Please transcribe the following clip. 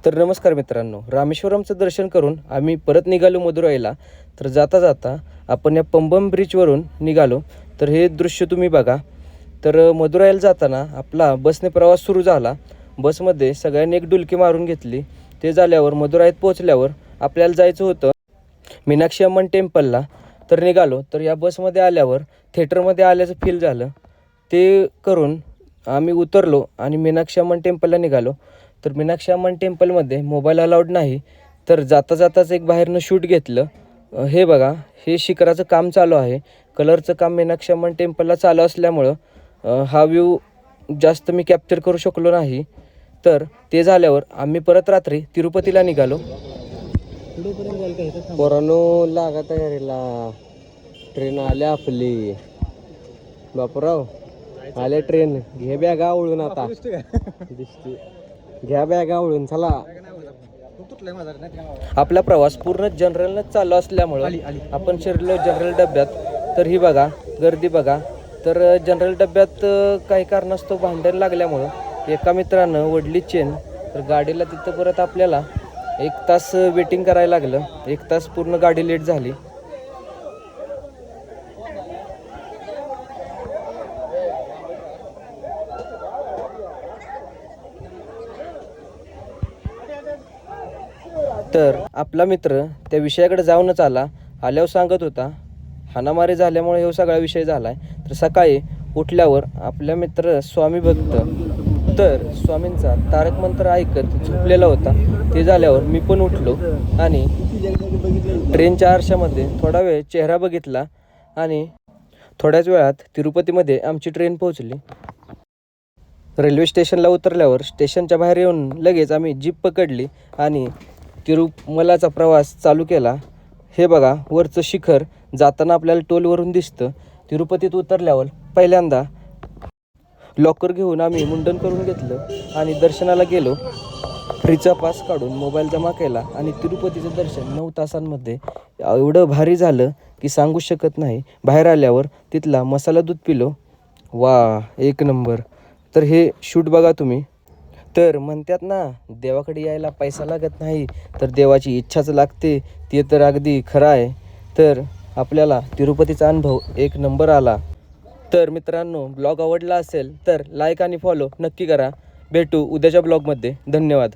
तर नमस्कार मित्रांनो, रामेश्वरमचं दर्शन करून आम्ही परत निघालो मदुराईला. तर जाता जाता आपण या पंबन ब्रिजवरून निघालो. तर हे दृश्य तुम्ही बघा. तर मदुराईला जाताना आपला बसने प्रवास सुरू झाला. बसमध्ये सगळ्यांनी एक डुलकी मारून घेतली. ते झाल्यावर मदुराईत पोहोचल्यावर आपल्याला जायचं होतं मीनाक्षी अम्मन टेम्पलला. तर निघालो. तर या बसमध्ये आल्यावर थिएटरमध्ये आल्याचं फील झालं. ते करून आम्ही उतरलो आणि मीनाक्षी अम्मन टेम्पलला निघालो. तर मीनाक्षी अम्मन टेम्पलमध्ये मोबाईल अलाउड नाही. तर जाता जाताच एक बाहेरनं शूट घेतलं. हे बघा, हे शिखराचं काम चालू आहे. कलरचं काम मीनाक्षी अम्मन टेम्पलला चालू असल्यामुळं हा व्ह्यू जास्त मी कॅप्चर करू शकलो नाही. तर ते झाल्यावर आम्ही परत रात्री तिरुपतीला निघालो. पोरांनो, लागा तयारीला. ट्रेन आल्या आपली. बापूराव आले ट्रेन. घे बॅगा आवळून आता. दिसते, घ्या बॅगा आवळून चला. आपला प्रवास पूर्ण जनरलनंच चालू असल्यामुळं आपण शिरलो जनरल डब्यात. तर ही बघा गर्दी बघा. तर जनरल डब्यात काही कारणास्तव भांडण लागल्यामुळं एका मित्रानं वडली चेन. तर गाडीला तिथं परत आपल्याला 1 तास वेटिंग करायला लागलं. 1 तास पूर्ण गाडी लेट झाली. तर आपला मित्र त्या विषयाकडे जाऊनच आल्यावर सांगत होता हाणामारी झाल्यामुळे हे सगळा विषय झाला आहे. तर सकाळी उठल्यावर आपला मित्र स्वामी भक्त तर स्वामींचा तारक मंत्र ऐकत झोपलेला होता. ते झाल्यावर मी पण उठलो आणि ट्रेनच्या आरशामध्ये थोडा वेळ चेहरा बघितला आणि थोड्याच वेळात तिरुपतीमध्ये आमची ट्रेन पोहोचली. रेल्वे स्टेशनला उतरल्यावर स्टेशनच्या बाहेर येऊन लगेच आम्ही जीप पकडली आणि तिरुमलाचा प्रवास चालू केला. हे बघा, वरचं शिखर जाताना आपल्याला टोलवरून दिसतं. तिरुपतीत उतरल्यावर पहिल्यांदा लॉकर घेऊन आम्ही मुंडन करून घेतलं आणि दर्शनाला गेलो. फ्रीचा पास काढून मोबाईल जमा केला आणि तिरुपतीचं दर्शन 9 तासांमध्ये एवढं भारी झालं की सांगू शकत नाही. बाहेर आल्यावर तिथला मसाला दूध पिलो. वा, एक नंबर. तर हे शूट बघा तुम्ही. तर म्हणतात ना, देवाकडे यायला पैसा लागत नाही तर देवाची इच्छाच लागते. ते तर अगदी खरं आहे. तर आपल्याला तिरुपतीचा अनुभव एक नंबर आला. तर मित्रांनो, ब्लॉग आवडला असेल तर लाईक आणि फॉलो नक्की करा. भेटू उद्याच्या ब्लॉगमध्ये. धन्यवाद.